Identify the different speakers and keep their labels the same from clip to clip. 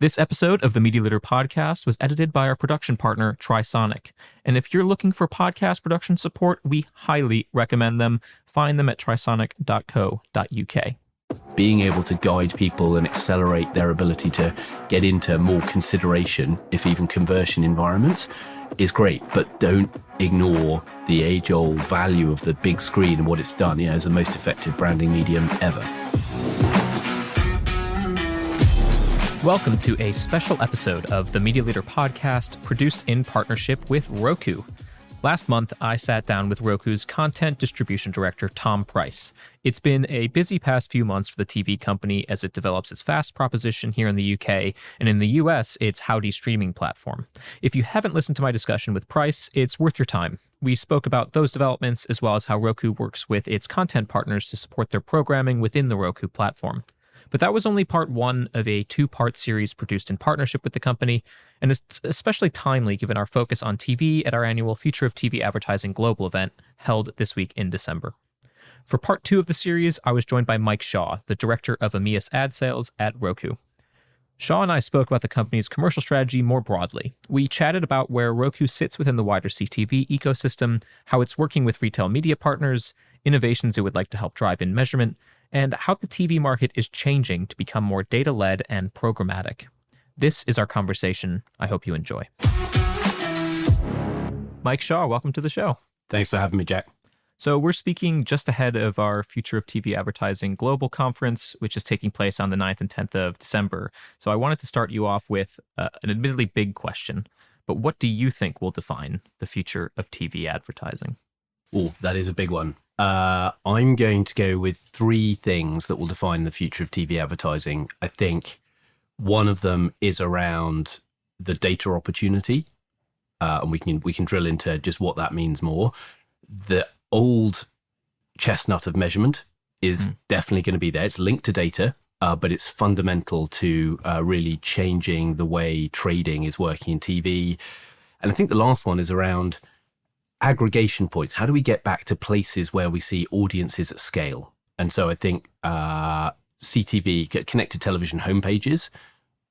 Speaker 1: This episode of the Media Leader podcast was edited by our production partner, Trisonic. And if you're looking for podcast production support, we highly recommend them. Find them at trisonic.co.uk.
Speaker 2: Being able to guide people and accelerate their ability to get into more consideration, if even conversion environments, is great. But don't ignore the age-old value of the big screen and what it's done, as the most effective branding medium ever.
Speaker 1: Welcome to a special episode of the Media Leader podcast, produced in partnership with Roku. Last month, I sat down with Roku's content distribution director, Tom Price. It's been a busy past few months for the TV company as it develops its FAST proposition here in the UK, and in the US, its Howdy streaming platform. If you haven't listened to my discussion with Price, it's worth your time. We spoke about those developments as well as how Roku works with its content partners to support their programming within the Roku platform. But that was only part one of a two-part series produced in partnership with the company, and it's especially timely given our focus on TV at our annual Future of TV Advertising Global event held this week in December. For part two of the series, I was joined by Mike Shaw, the director of EMEA ad sales at Roku. Shaw and I spoke about the company's commercial strategy more broadly. We chatted about where Roku sits within the wider CTV ecosystem, how it's working with retail media partners, innovations it would like to help drive in measurement, and how the TV market is changing to become more data-led and programmatic. This is our conversation. I hope you enjoy. Mike Shaw, welcome to the show.
Speaker 2: Thanks for having me, Jack.
Speaker 1: So we're speaking just ahead of our Future of TV Advertising Global Conference, which is taking place on the 9th and 10th of December. So I wanted to start you off with an admittedly big question, but what do you think will define the future of TV advertising?
Speaker 2: Oh, that is a big one. I'm going to go with three things that will define the future of TV advertising. I think one of them is around the data opportunity, and we can drill into just what that means more. The old chestnut of measurement is definitely going to be there. It's linked to data, but it's fundamental to really changing the way trading is working in TV. And I think the last one is around aggregation points. How do we get back to places where we see audiences at scale? And so I think CTV, connected television homepages,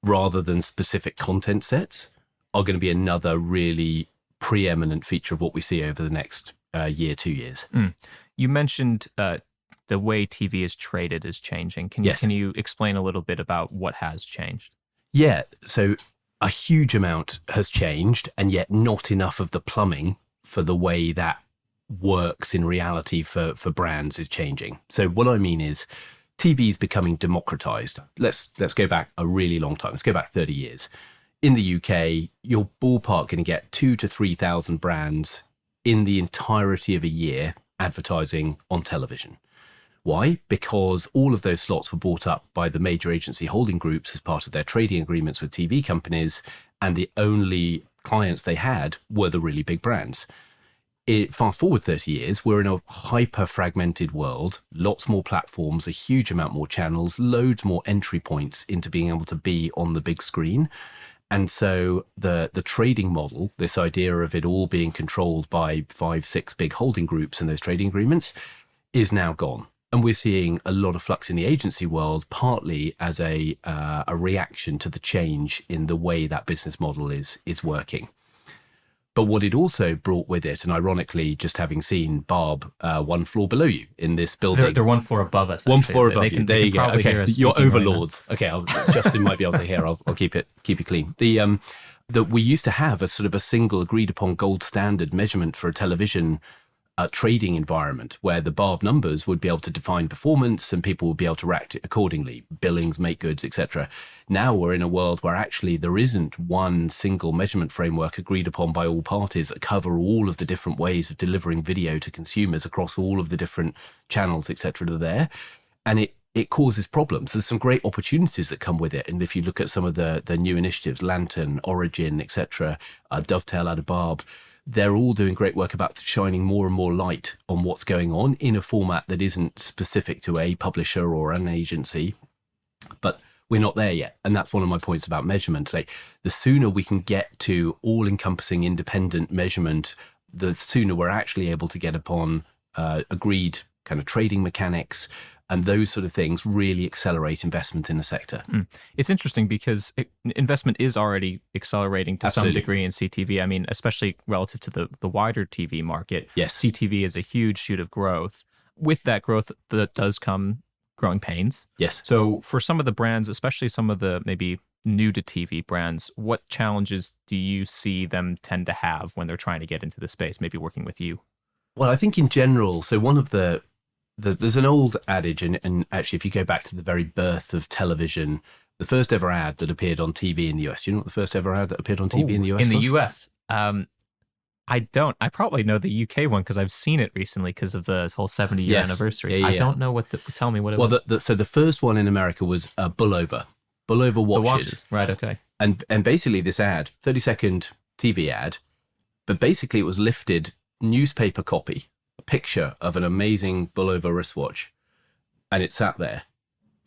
Speaker 2: rather than specific content sets, are going to be another really preeminent feature of what we see over the next year, 2 years.
Speaker 1: You mentioned the way TV is traded is changing. Can you explain a little bit about what has changed?
Speaker 2: Yeah, so a huge amount has changed, and yet not enough of the plumbing for the way that works in reality for brands is changing. So what I mean is TV is becoming democratized. Let's go back a really long time. Let's go back 30 years. In the UK, you're ballpark going to get 2,000 to 3,000 brands in the entirety of a year advertising on television. Why? Because all of those slots were bought up by the major agency holding groups as part of their trading agreements with TV companies, and the only clients they had were the really big brands. Fast forward 30 years, we're in a hyper fragmented world, lots more platforms, a huge amount more channels, loads more entry points into being able to be on the big screen. And so the trading model, this idea of it all being controlled by 5, 6 big holding groups and those trading agreements, is now gone. And we're seeing a lot of flux in the agency world, partly as a reaction to the change in the way that business model is working. But what it also brought with it, and ironically, just having seen Barb one floor below you in this building.
Speaker 1: They're one floor above us.
Speaker 2: One floor above you. There you go. Okay, you're overlords.
Speaker 1: Right,
Speaker 2: okay, Justin might be able to hear. I'll keep it clean. That we used to have a sort of a single agreed upon gold standard measurement for a television trading environment where the Barb numbers would be able to define performance and people would be able to react accordingly, billings, make goods, etc. Now we're in a world where actually there isn't one single measurement framework agreed upon by all parties that cover all of the different ways of delivering video to consumers across all of the different channels, etc. that are there. And it causes problems. There's some great opportunities that come with it. And if you look at some of the new initiatives, Lantern, Origin, etc., Dovetail out of Barb, they're all doing great work about shining more and more light on what's going on in a format that isn't specific to a publisher or an agency. But we're not there yet. And that's one of my points about measurement. Like, the sooner we can get to all-encompassing independent measurement, the sooner we're actually able to get upon agreed kind of trading mechanics, And those sort of things really accelerate investment in the sector.
Speaker 1: It's interesting because investment is already accelerating to some degree in CTV. I mean, especially relative to the wider TV market.
Speaker 2: Yes.
Speaker 1: CTV is a huge shoot of growth. With that growth, that does come growing pains.
Speaker 2: Yes.
Speaker 1: So for some of the brands, especially some of the maybe new to TV brands, what challenges do you see them tend to have when they're trying to get into the space, maybe working with you?
Speaker 2: Well, I think in general, so one of there's an old adage, and actually if you go back to the very birth of television, the first ever ad that appeared on TV in the US, do you know what the first ever ad that appeared on TV in the US
Speaker 1: In the
Speaker 2: was?
Speaker 1: US? I don't. I probably know the UK one because I've seen it recently because of the whole 70-year anniversary.
Speaker 2: Yeah.
Speaker 1: I don't know tell me what it was.
Speaker 2: Well, so the first one in America was Bullover watches.
Speaker 1: The watches. Right, okay.
Speaker 2: And basically this ad, 30-second TV ad, but basically it was lifted newspaper copy, a picture of an amazing Bullover wristwatch, and it sat there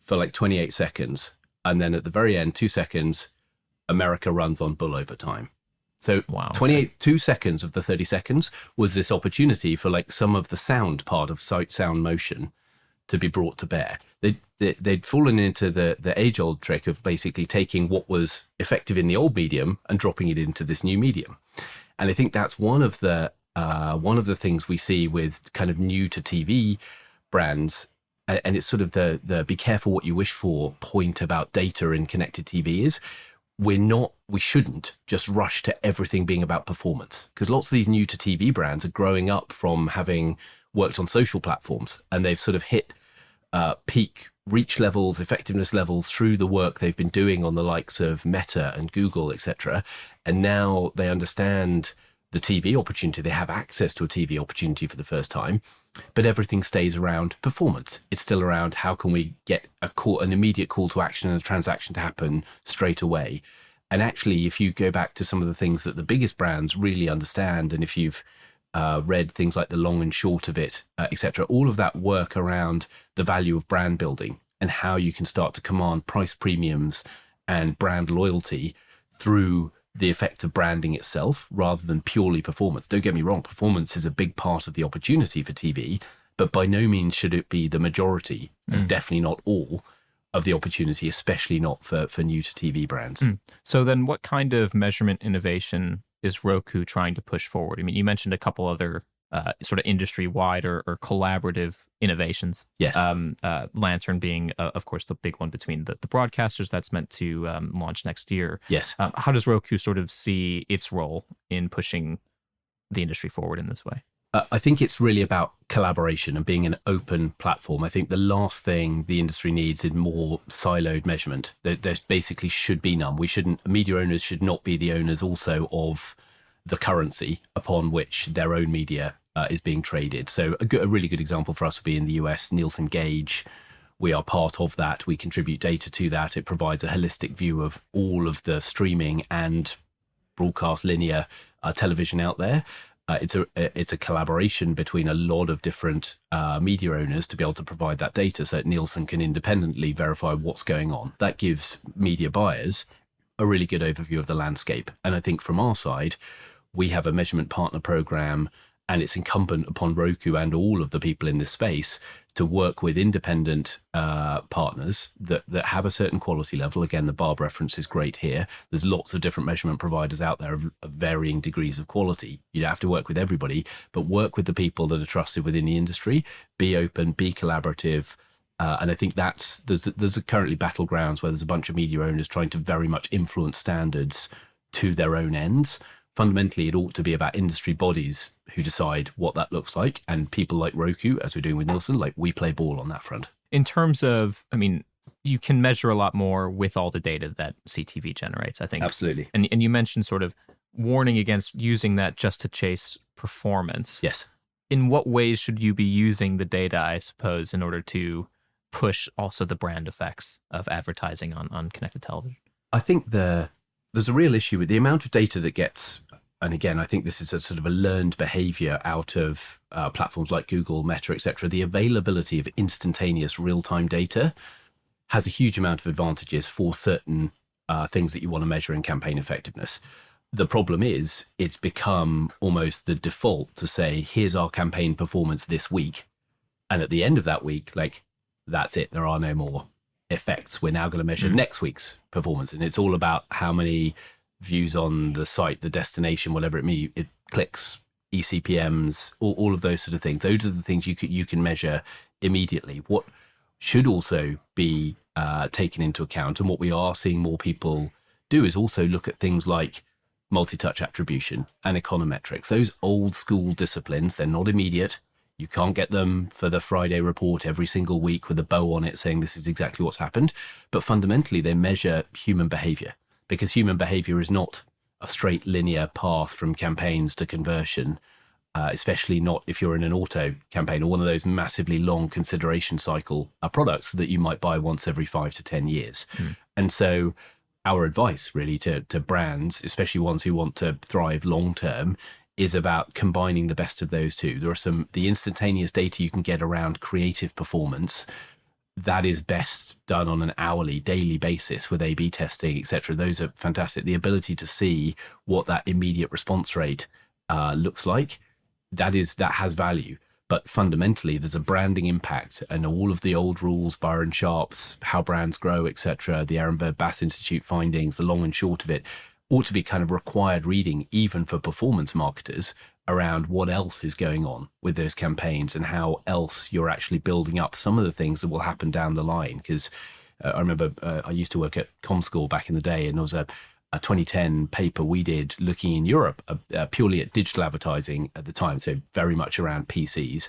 Speaker 2: for like 28 seconds. And then at the very end, 2 seconds, America runs on Bullover time. So 2 seconds of the 30 seconds was this opportunity for like some of the sound part of sight, sound, motion to be brought to bear. They'd fallen into the age-old trick of basically taking what was effective in the old medium and dropping it into this new medium. And I think that's one of the things we see with kind of new to TV brands. And it's sort of the be careful what you wish for point about data in connected TV is we shouldn't just rush to everything being about performance, because lots of these new to TV brands are growing up from having worked on social platforms, and they've sort of hit peak reach levels, effectiveness levels through the work they've been doing on the likes of Meta and Google, etc. And now they understand the TV opportunity. They have access to a TV opportunity for the first time, but everything stays around performance. It's still around how can we get an immediate call to action and a transaction to happen straight away. And actually, if you go back to some of the things that the biggest brands really understand, and if you've read things like The Long and Short of It, etc., all of that work around the value of brand building and how you can start to command price premiums and brand loyalty through the effect of branding itself rather than purely performance. Don't get me wrong, performance is a big part of the opportunity for TV, but by no means should it be the majority, and definitely not all, of the opportunity, especially not for new to TV brands.
Speaker 1: So then what kind of measurement innovation is Roku trying to push forward? I mean, you mentioned a couple other sort of industry-wide or collaborative innovations.
Speaker 2: Yes.
Speaker 1: Lantern being, of course, the big one between the broadcasters that's meant to launch next year.
Speaker 2: Yes.
Speaker 1: How does Roku sort of see its role in pushing the industry forward in this way?
Speaker 2: I think it's really about collaboration and being an open platform. I think the last thing the industry needs is more siloed measurement. There basically should be none. Media owners should not be the owners also of the currency upon which their own media is being traded. So a really good example for us would be in the US, Nielsen Gauge. We are part of that. We contribute data to that. It provides a holistic view of all of the streaming and broadcast linear television out there. It's a collaboration between a lot of different media owners to be able to provide that data so that Nielsen can independently verify what's going on. That gives media buyers a really good overview of the landscape. And I think from our side, we have a measurement partner program, and it's incumbent upon Roku and all of the people in this space to work with independent partners that have a certain quality level. Again, the Barb reference is great here. There's lots of different measurement providers out there of varying degrees of quality. You don't have to work with everybody, but work with the people that are trusted within the industry. Be open, be collaborative. And I think there's currently battlegrounds where there's a bunch of media owners trying to very much influence standards to their own ends. Fundamentally, it ought to be about industry bodies who decide what that looks like, and people like Roku, as we're doing with Nielsen, like we play ball on that front.
Speaker 1: In terms of, I mean, you can measure a lot more with all the data that CTV generates, I think.
Speaker 2: Absolutely.
Speaker 1: And you mentioned sort of warning against using that just to chase performance.
Speaker 2: Yes.
Speaker 1: In what ways should you be using the data, I suppose, in order to push also the brand effects of advertising on connected television?
Speaker 2: I think there's a real issue with the amount of data that gets, and again, I think this is a sort of a learned behavior out of platforms like Google, Meta, etc. The availability of instantaneous real-time data has a huge amount of advantages for certain things that you want to measure in campaign effectiveness. The problem is it's become almost the default to say, here's our campaign performance this week. And at the end of that week, like, that's it. There are no more effects. We're now going to measure next week's performance. And it's all about how many views on the site, the destination, whatever it clicks, eCPMs, all of those sort of things. Those are the things you can measure immediately. What should also be taken into account, and what we are seeing more people do, is also look at things like multi-touch attribution and econometrics. Those old school disciplines, they're not immediate. You can't get them for the Friday report every single week with a bow on it saying this is exactly what's happened. But fundamentally, they measure human behavior, because human behavior is not a straight linear path from campaigns to conversion, especially not if you're in an auto campaign or one of those massively long consideration cycle products that you might buy once every 5 to 10 years. And so our advice really to brands, especially ones who want to thrive long term, is about combining the best of those two. There are the instantaneous data you can get around creative performance that is best done on an hourly, daily basis with A/B testing, etc. Those are fantastic. The ability to see what that immediate response rate looks like, that has value. But fundamentally, there's a branding impact, and all of the old rules, Byron Sharp's How Brands Grow, etc., the Ehrenberg Bass Institute findings, the long and short of it, ought to be kind of required reading, even for performance marketers, around what else is going on with those campaigns and how else you're actually building up some of the things that will happen down the line. Because I remember I used to work at ComScore back in the day, and there was a 2010 paper we did looking in Europe purely at digital advertising at the time, so very much around PCs.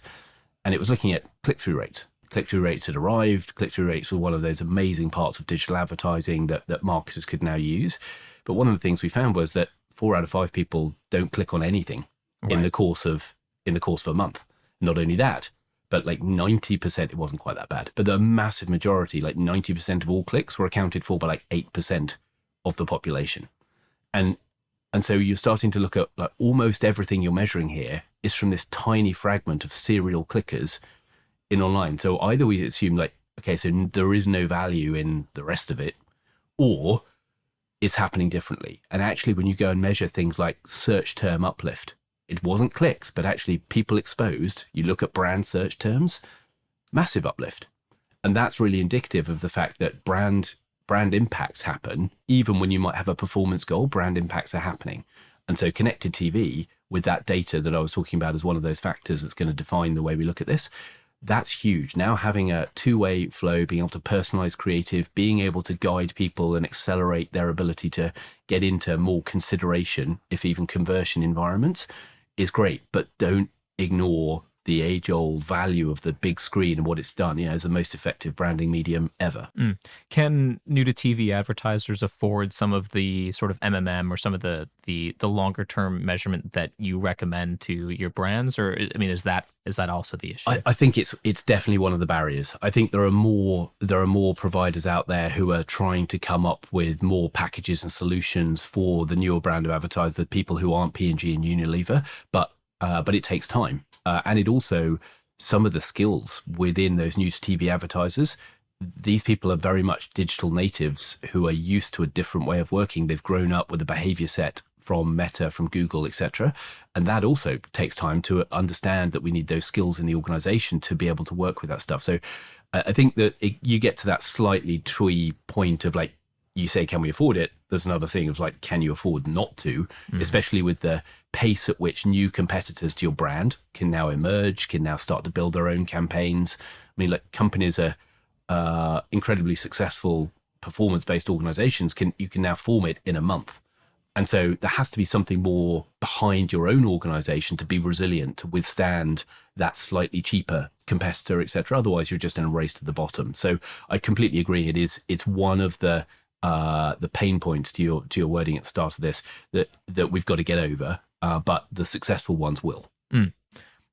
Speaker 2: And it was looking at click-through rates. Click-through rates had arrived. Click-through rates were one of those amazing parts of digital advertising that marketers could now use. But one of the things we found was that 4 out of 5 people don't click on anything in the course of a month. Not only that, but like 90%, it wasn't quite that bad, but the massive majority, like 90% of all clicks were accounted for by like 8% of the population. And so you're starting to look at like almost everything you're measuring here is from this tiny fragment of serial clickers in online. So either we assume like, okay, so there is no value in the rest of it, or it's happening differently. And actually, when you go and measure things like search term uplift, it wasn't clicks, but actually people exposed. You look at brand search terms, massive uplift. And that's really indicative of the fact that brand impacts happen. Even when you might have a performance goal, brand impacts are happening. And so connected TV, with that data that I was talking about as one of those factors that's going to define the way we look at this, that's huge. Now having a two-way flow, being able to personalize creative, being able to guide people and accelerate their ability to get into more consideration, if even conversion environments, is great. But don't ignore the age-old value of the big screen and what it's done, as the most effective branding medium ever.
Speaker 1: Can new-to-TV advertisers afford some of the sort of MMM or some of the longer-term measurement that you recommend to your brands? Or, I mean, is that also the issue?
Speaker 2: I think it's definitely one of the barriers. I think there are more providers out there who are trying to come up with more packages and solutions for the newer brand of advertisers, the people who aren't P&G and Unilever, but it takes time. And it also, some of the skills within those news TV advertisers, these people are very much digital natives who are used to a different way of working. They've grown up with a behavior set from Meta, from Google, etc. And that also takes time to understand that we need those skills in the organization to be able to work with that stuff. So I think that you get to that slightly twee point of like, you say, can we afford it? There's another thing of like, can you afford not to, especially with the pace at which new competitors to your brand can now emerge, can now start to build their own campaigns. I mean, like companies are incredibly successful performance-based organizations. You can now form it in a month. And so there has to be something more behind your own organization to be resilient, to withstand that slightly cheaper competitor, etc. Otherwise, you're just in a race to the bottom. So I completely agree. It's one of the pain points to your wording at the start of this that we've got to get over, but the successful ones will.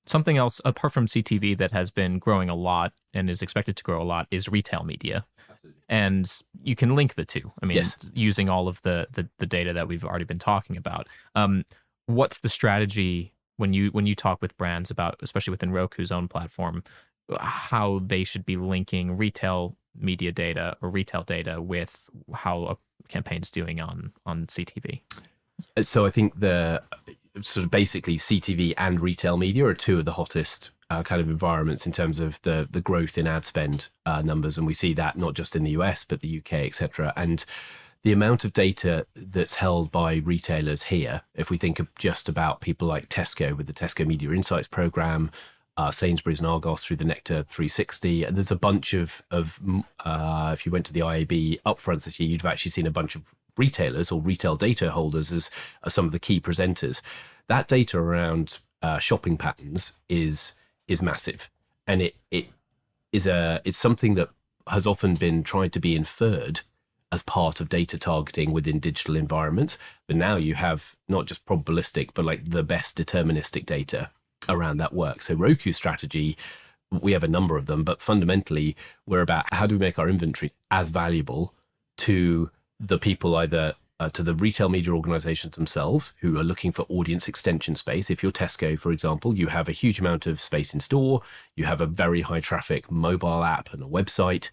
Speaker 1: Something else apart from CTV that has been growing a lot and is expected to grow a lot is retail media. Absolutely. And you can link the two. I mean, yes, using all of the data that we've already been talking about. What's the strategy when you talk with brands about, especially within Roku's own platform, how they should be linking retail media data or retail data with how a campaign's doing on CTV?
Speaker 2: So I think the sort of basically CTV and retail media are two of the hottest kind of environments in terms of the growth in ad spend numbers. And we see that not just in the US, but the UK, etc. And the amount of data that's held by retailers here, if we think of just about people like Tesco with the Tesco Media Insights program, Sainsbury's and Argos through the Nectar 360, and there's a bunch of if you went to the IAB upfronts this year, you'd have actually seen a bunch of retailers or retail data holders as some of the key presenters. That data around shopping patterns is massive, and it's something that has often been tried to be inferred as part of data targeting within digital environments. But now you have not just probabilistic, but like the best deterministic data around that work. So Roku's strategy, we have a number of them, but fundamentally we're about how do we make our inventory as valuable to the people, either to the retail media organizations themselves who are looking for audience extension space. If you're Tesco, for example, you have a huge amount of space in store, you have a very high traffic mobile app and a website,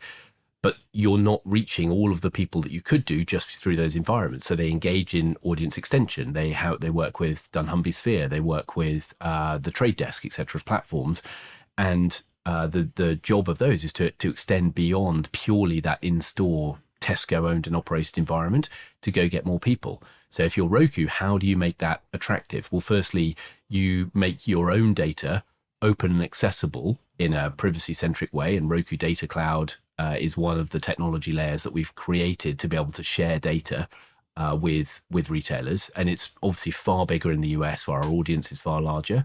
Speaker 2: but you're not reaching all of the people that you could do just through those environments. So they engage in audience extension. They work with dunnhumby Sphere, they work with the Trade Desk, etc. platforms, and the job of those is to extend beyond purely that in-store Tesco owned and operated environment to go get more people. So if you're Roku, how do you make that attractive? Well, firstly, you make your own data open and accessible in a privacy-centric way, and Roku Data Cloud is one of the technology layers that we've created to be able to share data with retailers, and it's obviously far bigger in the US where our audience is far larger.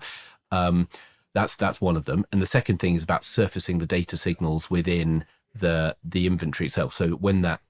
Speaker 2: That's one of them, and the second thing is about surfacing the data signals within the inventory itself. So when that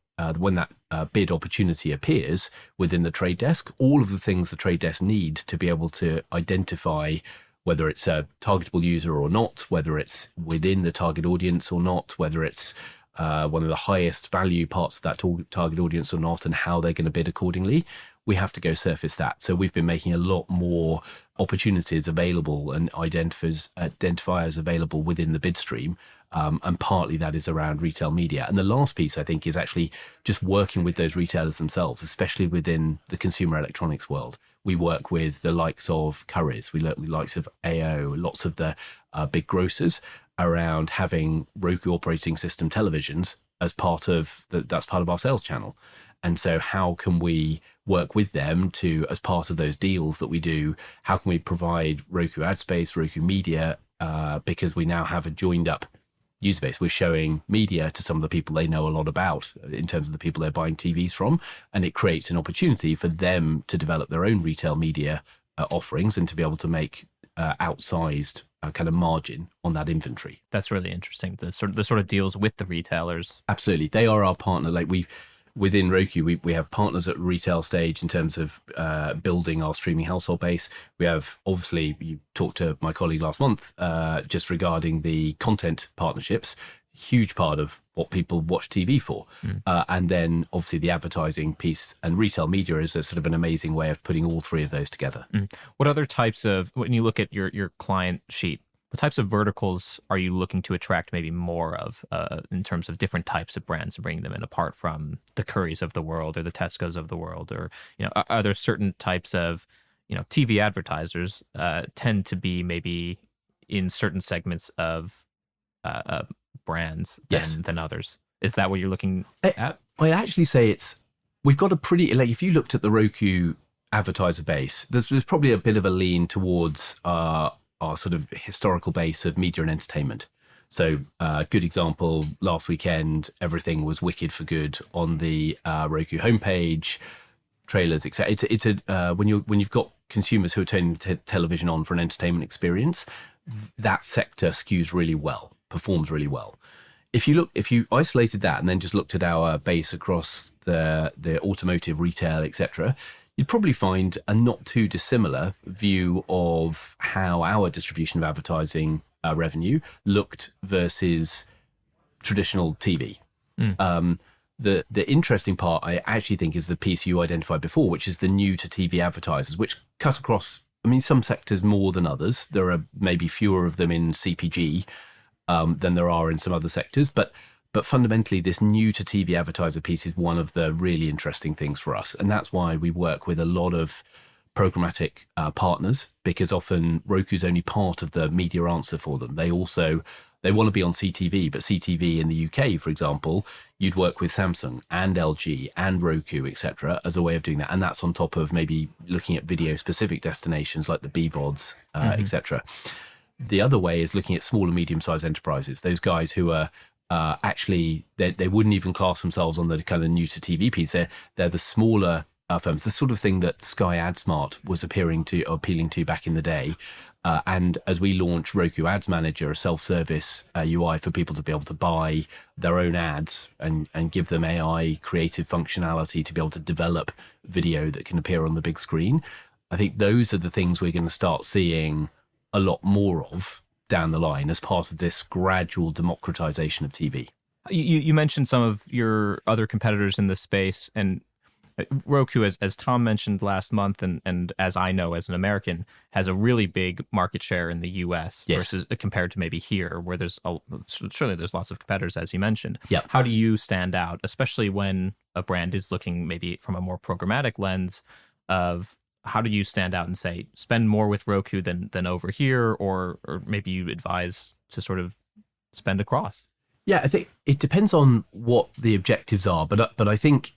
Speaker 2: bid opportunity appears within the trade desk, all of the things the trade desk need to be able to identify whether it's a targetable user or not, whether it's within the target audience or not, whether it's one of the highest value parts of that target audience or not, and how they're going to bid accordingly, we have to go surface that. So we've been making a lot more opportunities available and identifiers available within the bid stream. And partly that is around retail media. And the last piece, I think, is actually just working with those retailers themselves, especially within the consumer electronics world. We work with the likes of Currys, we work with the likes of AO, lots of the big grocers around having Roku operating system televisions as part of that's part of our sales channel. And so how can we work with them to, as part of those deals that we do, how can we provide Roku ad space, Roku media, because we now have a joined up user base. We're showing media to some of the people they know a lot about in terms of the people they're buying TVs from, and it creates an opportunity for them to develop their own retail media offerings and to be able to make outsized kind of margin on that inventory.
Speaker 1: That's really interesting. The sort of deals with the retailers.
Speaker 2: Absolutely, they are our partner. Like within Roku, we have partners at retail stage in terms of building our streaming household base. We have, obviously, you talked to my colleague last month just regarding the content partnerships, huge part of what people watch TV for. And then obviously the advertising piece, and retail media is a sort of an amazing way of putting all three of those together.
Speaker 1: What other types of, when you look at your client sheet, what types of verticals are you looking to attract maybe more of in terms of different types of brands and bringing them in, apart from the Currys of the world or the Tesco's of the world? Or, are there certain types of, TV advertisers tend to be maybe in certain segments of brands than others? Is that what you're looking at?
Speaker 2: I actually say we've got a pretty, like, if you looked at the Roku advertiser base, there's probably a bit of a lean towards our sort of historical base of media and entertainment. So good example, last weekend, everything was wicked for good on the Roku homepage, trailers, etc. It's when you've got consumers who are turning television on for an entertainment experience, that sector skews really well, performs really well. If you isolated that and then just looked at our base across the automotive, retail, etc., you'd probably find a not too dissimilar view of how our distribution of advertising revenue looked versus traditional TV. The interesting part, I actually think, is the piece you identified before, which is the new to TV advertisers, which cut across, some sectors more than others. There are maybe fewer of them in CPG than there are in some other sectors, but fundamentally, this new to TV advertiser piece is one of the really interesting things for us. And that's why we work with a lot of programmatic partners, because often Roku's only part of the media answer for them. They want to be on CTV, but CTV in the UK, for example, you'd work with Samsung and LG and Roku, etc., as a way of doing that. And that's on top of maybe looking at video-specific destinations like the BVODs, etc. The other way is looking at small and medium-sized enterprises, those guys who are actually, they wouldn't even class themselves on the kind of new to TV piece. They're the smaller firms, the sort of thing that Sky AdSmart was appealing to back in the day. And as we launch Roku Ads Manager, a self-service UI for people to be able to buy their own ads and give them AI creative functionality to be able to develop video that can appear on the big screen, I think those are the things we're going to start seeing a lot more of down the line as part of this gradual democratization of TV.
Speaker 1: You mentioned some of your other competitors in this space, and Roku, as Tom mentioned last month, and as I know as an American, has a really big market share in the US versus compared to maybe here, where surely there's lots of competitors, as you mentioned.
Speaker 2: Yeah.
Speaker 1: How do you stand out, especially when a brand is looking maybe from a more programmatic lens of how do you stand out and say, spend more with Roku than over here, or maybe you advise to sort of spend across?
Speaker 2: Yeah, I think it depends on what the objectives are, but I think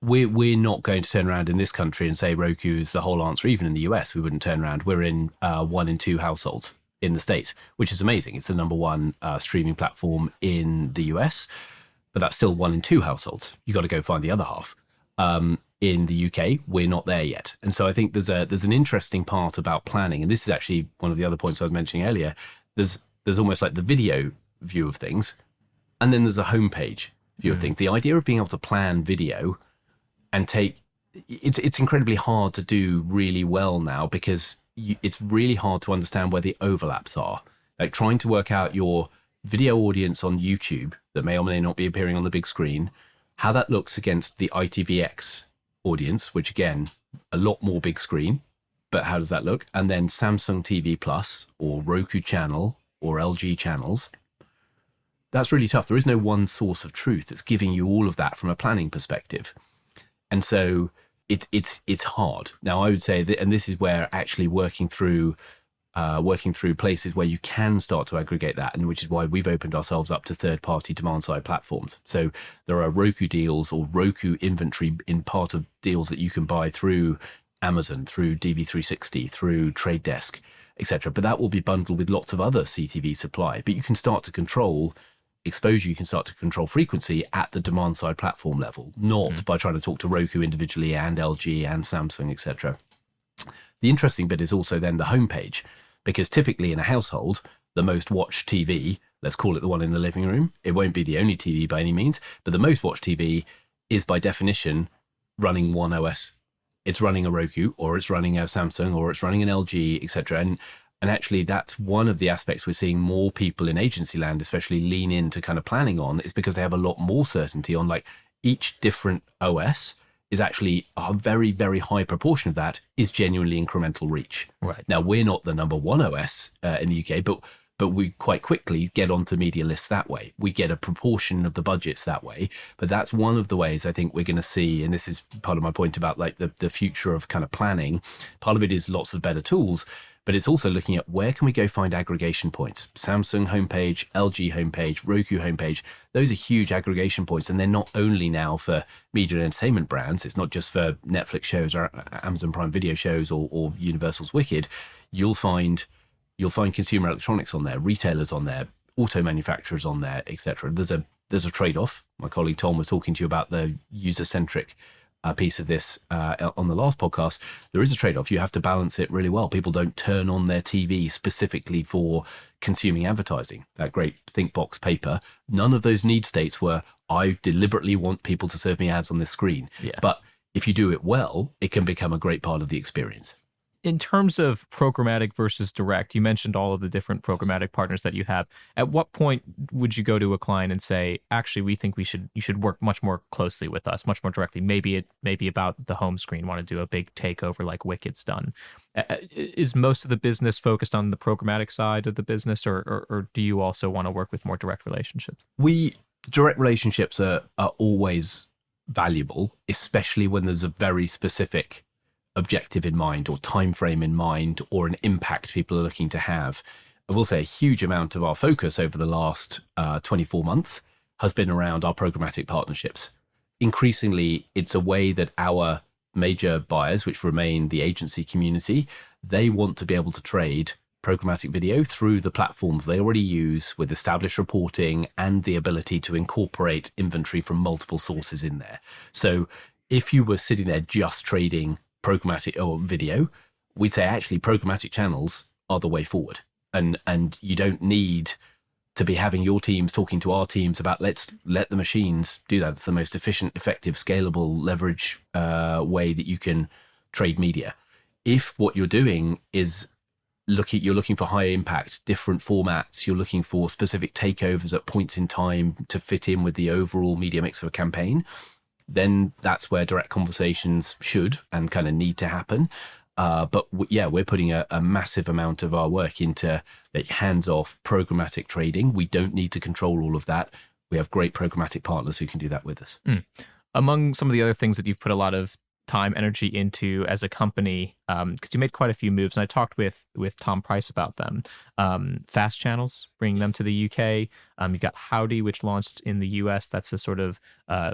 Speaker 2: we're not going to turn around in this country and say Roku is the whole answer. Even in the US, we wouldn't turn around. We're in 1 in 2 households in the States, which is amazing. It's the number one streaming platform in the US, but that's still 1 in 2 households. You got to go find the other half. In the UK, we're not there yet. And so I think there's an interesting part about planning. And this is actually one of the other points I was mentioning earlier. There's almost like the video view of things, and then there's a homepage view of things. The idea of being able to plan video and it's incredibly hard to do really well now, because it's really hard to understand where the overlaps are. Like trying to work out your video audience on YouTube that may or may not be appearing on the big screen, how that looks against the ITVX audience, which again, a lot more big screen, but how does that look? And then Samsung TV Plus or Roku channel or LG channels. That's really tough. There is no one source of truth that's giving you all of that from a planning perspective. And so it's hard. Now, I would say that, and this is where actually working through places where you can start to aggregate that, and which is why we've opened ourselves up to third-party demand-side platforms. So there are Roku deals or Roku inventory in part of deals that you can buy through Amazon, through DV360, through Trade Desk, etc. But that will be bundled with lots of other CTV supply. But you can start to control exposure, you can start to control frequency at the demand-side platform level, not by trying to talk to Roku individually and LG and Samsung, etc. The interesting bit is also then the homepage, because typically in a household, the most watched TV, let's call it the one in the living room, it won't be the only TV by any means, but the most watched TV is by definition running one OS. It's running a Roku, or it's running a Samsung, or it's running an LG, etc. And actually, that's one of the aspects we're seeing more people in agency land, especially lean into kind of planning on, is because they have a lot more certainty on like each different OS is actually a very, very high proportion of that is genuinely incremental reach.
Speaker 1: Right.
Speaker 2: Now, we're not the number one OS in the UK, but we quite quickly get onto media lists that way. We get a proportion of the budgets that way. But that's one of the ways I think we're going to see, and this is part of my point about like the future of kind of planning. Part of it is lots of better tools, but it's also looking at where can we go find aggregation points. Samsung homepage, LG homepage, Roku homepage, those are huge aggregation points. And they're not only now for media and entertainment brands. It's not just for Netflix shows or Amazon Prime Video shows or Universal's Wicked. You'll find consumer electronics on there, retailers on there, auto manufacturers on there, etc. There's a trade-off. My colleague Tom was talking to you about the user-centric piece of this on the last podcast. There is a trade-off. You have to balance it really well. People don't turn on their TV specifically for consuming advertising. That great ThinkBox paper, none of those need states were, I deliberately want people to serve me ads on this screen.
Speaker 1: Yeah.
Speaker 2: But if you do it well, it can become a great part of the experience.
Speaker 1: In terms of programmatic versus direct, you mentioned all of the different programmatic partners that you have. At what point would you go to a client and say, actually, we think you should work much more closely with us, much more directly? Maybe about the home screen, want to do a big takeover like Wicked's done. Is most of the business focused on the programmatic side of the business, or do you also want to work with more direct relationships?
Speaker 2: Direct relationships are always valuable, especially when there's a very specific objective in mind or time frame in mind or an impact people are looking to have. I will say a huge amount of our focus over the last 24 months has been around our programmatic partnerships. Increasingly, it's a way that our major buyers, which remain the agency community, they want to be able to trade programmatic video through the platforms they already use with established reporting and the ability to incorporate inventory from multiple sources in there. So if you were sitting there just trading programmatic or video, we'd say actually programmatic channels are the way forward. And you don't need to be having your teams talking to our teams about let's let the machines do that. It's the most efficient, effective, scalable leverage way that you can trade media. If what you're doing is you're looking for high impact, different formats, you're looking for specific takeovers at points in time to fit in with the overall media mix of a campaign, then that's where direct conversations should and kind of need to happen. But we're putting a massive amount of our work into like hands-off programmatic trading. We don't need to control all of that. We have great programmatic partners who can do that with us.
Speaker 1: Among some of the other things that you've put a lot of time, energy into as a company, because you made quite a few moves, and I talked with Tom Price about them. Fast channels, bringing them to the UK. You've got Howdy, which launched in the US. That's a sort of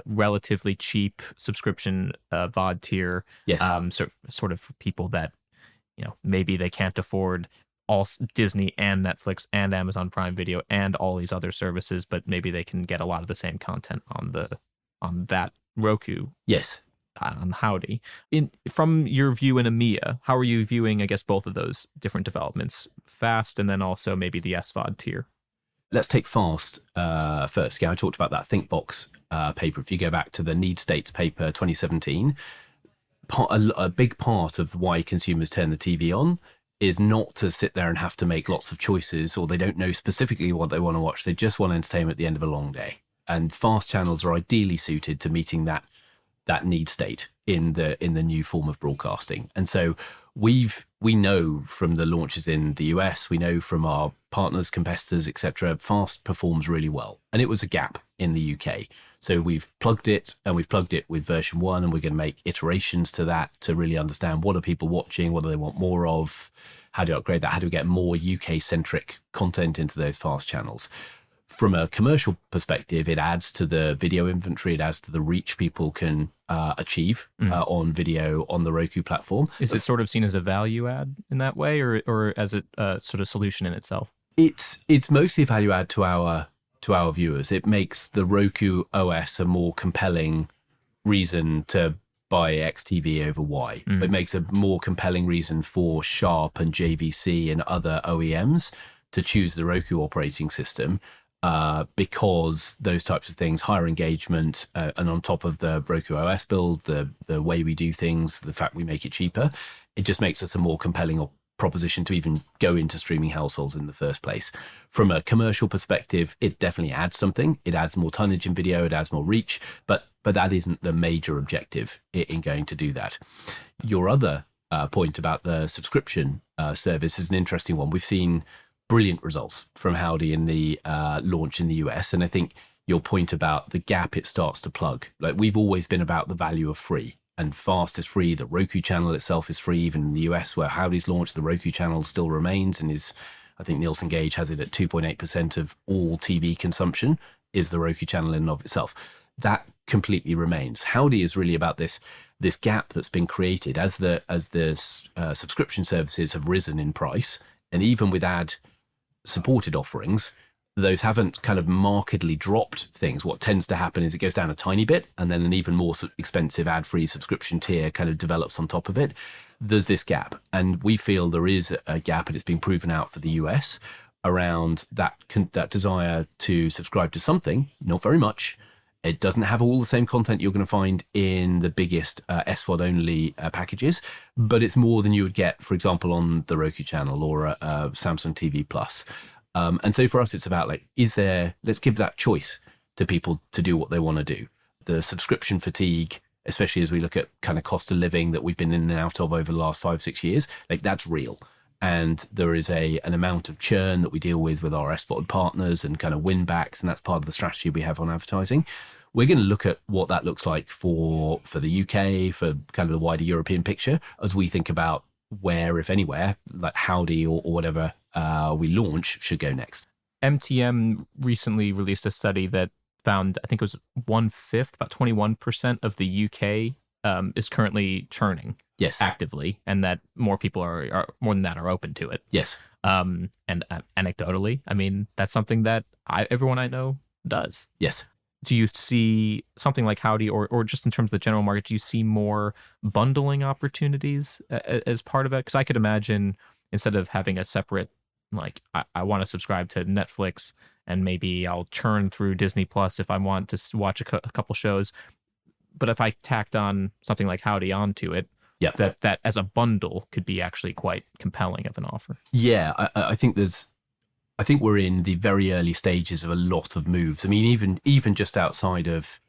Speaker 1: relatively cheap subscription VOD tier.
Speaker 2: Yes.
Speaker 1: Sort of for people that, maybe they can't afford all Disney and Netflix and Amazon Prime Video and all these other services, but maybe they can get a lot of the same content on that Roku.
Speaker 2: Yes.
Speaker 1: On Howdy. From your view in EMEA, how are you viewing, I guess, both of those different developments, Fast and then also maybe the SVOD tier?
Speaker 2: Let's take Fast first. Yeah, I talked about that ThinkBox paper. If you go back to the Need States paper 2017, a big part of why consumers turn the TV on is not to sit there and have to make lots of choices, or they don't know specifically what they want to watch. They just want entertainment at the end of a long day. And fast channels are ideally suited to meeting that need state in the new form of broadcasting. And so we know from the launches in the US, we know from our partners, competitors, etc., fast performs really well. And it was a gap in the UK. So we've plugged it, and we've plugged it with version 1, and we're going to make iterations to that to really understand what are people watching, what do they want more of, how do you upgrade that, how do we get more UK-centric content into those fast channels. From a commercial perspective, it adds to the video inventory, it adds to the reach people can achieve on video on the Roku platform.
Speaker 1: Is it sort of seen as a value add in that way, or as a sort of solution in itself?
Speaker 2: It's mostly a value add to our viewers. It makes the Roku OS a more compelling reason to buy XTV over Y. It makes a more compelling reason for Sharp and JVC and other OEMs to choose the Roku operating system. Because those types of things, higher engagement, and on top of the Roku OS build, the way we do things, the fact we make it cheaper, it just makes us a more compelling proposition to even go into streaming households in the first place. From a commercial perspective, it definitely adds something. It adds more tonnage in video, it adds more reach, but that isn't the major objective in going to do that. Your other point about the subscription service is an interesting one. We've seen brilliant results from Howdy in the launch in the US. And I think your point about the gap it starts to plug, like we've always been about the value of free, and fast is free. The Roku channel itself is free. Even in the US where Howdy's launched, the Roku channel still remains and is, I think Nielsen Gauge has it at 2.8% of all TV consumption is the Roku channel in and of itself. That completely remains. Howdy is really about this gap that's been created as the subscription services have risen in price, and even with ad supported offerings, those haven't kind of markedly dropped things. What tends to happen is it goes down a tiny bit, and then an even more expensive ad-free subscription tier kind of develops on top of it. There's this gap, and we feel there is a gap, and it's been proven out for the US around that desire to subscribe to something, not very much. It doesn't have all the same content you're going to find in the biggest SVOD only packages, but it's more than you would get, for example, on the Roku channel or a Samsung TV Plus. And so for us, it's about let's give that choice to people to do what they want to do. The subscription fatigue, especially as we look at kind of cost of living that we've been in and out of over the last 5-6 years, that's real. And there is an amount of churn that we deal with our SVOD partners and kind of win backs, and that's part of the strategy we have on advertising. we're going to look at what that looks like for the UK, for kind of the wider European picture, as we think about where, if anywhere, like Howdy or whatever we launch should go next.
Speaker 1: MTM recently released a study that found, I think it was 1/5, about 21% of the UK is currently churning actively, and that more people are more than that are open to it.
Speaker 2: Yes.
Speaker 1: And anecdotally, I mean, that's something that everyone I know does.
Speaker 2: Yes.
Speaker 1: Do you see something like Howdy, or just in terms of the general market, do you see more bundling opportunities as part of it? Because I could imagine, instead of having a separate, like, I want to subscribe to Netflix and maybe I'll churn through Disney Plus if I want to watch a couple shows. But if I tacked on something like Howdy onto it, that as a bundle could be actually quite compelling of an offer.
Speaker 2: Yeah, I think we're in the very early stages of a lot of moves. I mean, even just outside of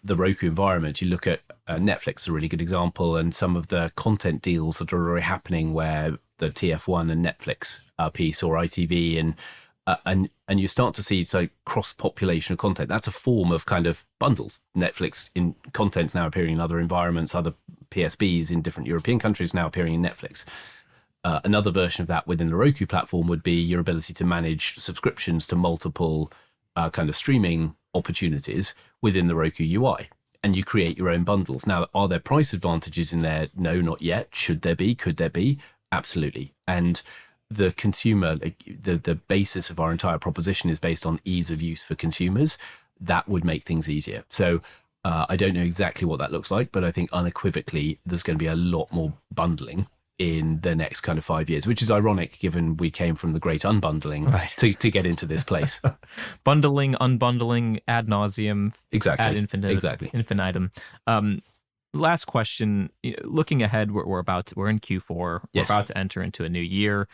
Speaker 2: the Roku environment, you look at Netflix is a really good example, and some of the content deals that are already happening where the TF1 and Netflix piece, or ITV, and you start to see like cross-population of content. That's a form of kind of bundles. Netflix in content now appearing in other environments, other PSBs in different European countries now appearing in Netflix. Another version of that within the Roku platform would be your ability to manage subscriptions to multiple kind of streaming opportunities within the Roku UI. And you create your own bundles. Now, are there price advantages in there? No, not yet. Should there be? Could there be? Absolutely. And the consumer, the basis of our entire proposition is based on ease of use for consumers. That would make things easier. So I don't know exactly what that looks like, but I think unequivocally there's going to be a lot more bundling in the next kind of 5 years, which is ironic given we came from the great unbundling to get into this place.
Speaker 1: Bundling, unbundling, ad nauseum,
Speaker 2: exactly,
Speaker 1: ad infinitum. Last question. Looking ahead, we're in Q4. We're about to enter into a new year.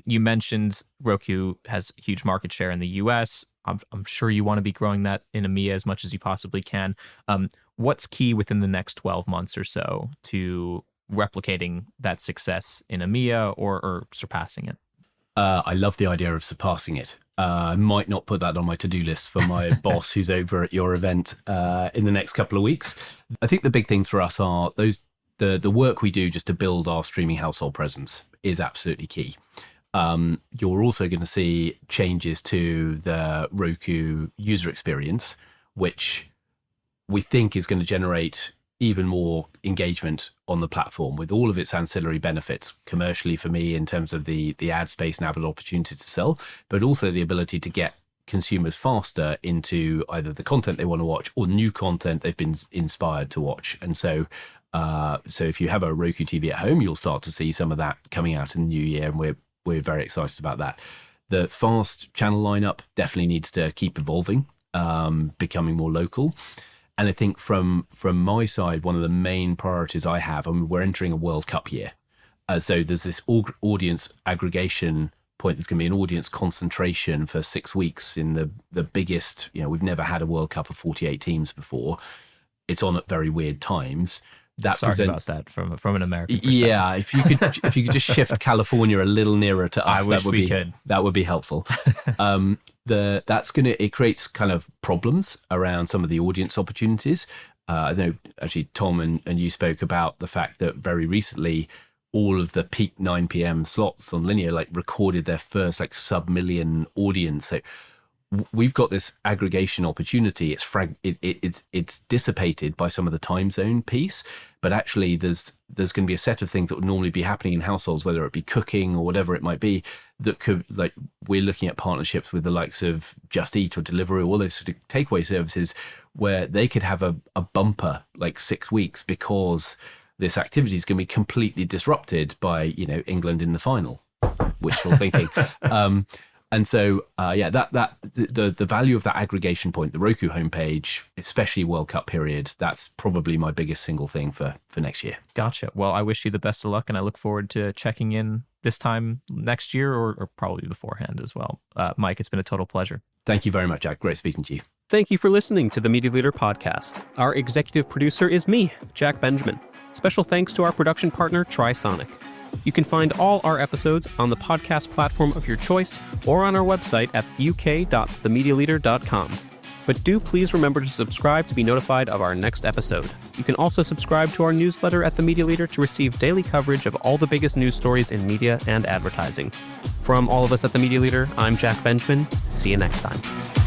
Speaker 1: You mentioned Roku has huge market share in the US. I'm sure you want to be growing that in EMEA as much as you possibly can. What's key within the next 12 months or so to replicating that success in EMEA or surpassing it?
Speaker 2: I love the idea of surpassing it. I might not put that on my to-do list for my boss who's over at your event in the next couple of weeks. I think the big things for us are the work we do just to build our streaming household presence is absolutely key. You're also going to see changes to the Roku user experience, which we think is going to generate even more engagement on the platform with all of its ancillary benefits commercially for me in terms of the ad space and added opportunity to sell, but also the ability to get consumers faster into either the content they want to watch or new content they've been inspired to watch. And so if you have a Roku TV at home, you'll start to see some of that coming out in the new year, and we're very excited about that. The fast channel lineup definitely needs to keep evolving, becoming more local. And I think from my side, one of the main priorities I have, we're entering a World Cup year. So there's this audience aggregation point. There's going to be an audience concentration for 6 weeks in the biggest, we've never had a World Cup of 48 teams before. It's on at very weird times.
Speaker 1: Sorry about that from an American perspective.
Speaker 2: Yeah, if you could just shift California a little nearer to us, that would be helpful. It creates kind of problems around some of the audience opportunities. I know actually Tom and you spoke about the fact that very recently all of the peak 9 p.m. slots on linear recorded their first sub-million audience. So we've got this aggregation opportunity. It's dissipated by some of the time zone piece, but actually there's going to be a set of things that would normally be happening in households, whether it be cooking or whatever it might be, that could we're looking at partnerships with the likes of Just Eat or Deliveroo, all those sort of takeaway services, where they could have a bumper 6 weeks because this activity is going to be completely disrupted by England in the final. Wishful thinking. And so, the value of that aggregation point, the Roku homepage, especially World Cup period, that's probably my biggest single thing for next year.
Speaker 1: Gotcha. Well, I wish you the best of luck, and I look forward to checking in this time next year or probably beforehand as well. Mike, it's been a total pleasure.
Speaker 2: Thank you very much, Jack. Great speaking to you.
Speaker 3: Thank you for listening to the Media Leader Podcast. Our executive producer is me, Jack Benjamin. Special thanks to our production partner, TriSonic. You can find all our episodes on the podcast platform of your choice or on our website at uk.themedialeader.com. But do please remember to subscribe to be notified of our next episode. You can also subscribe to our newsletter at The Media Leader to receive daily coverage of all the biggest news stories in media and advertising. From all of us at The Media Leader, I'm Jack Benjamin. See you next time.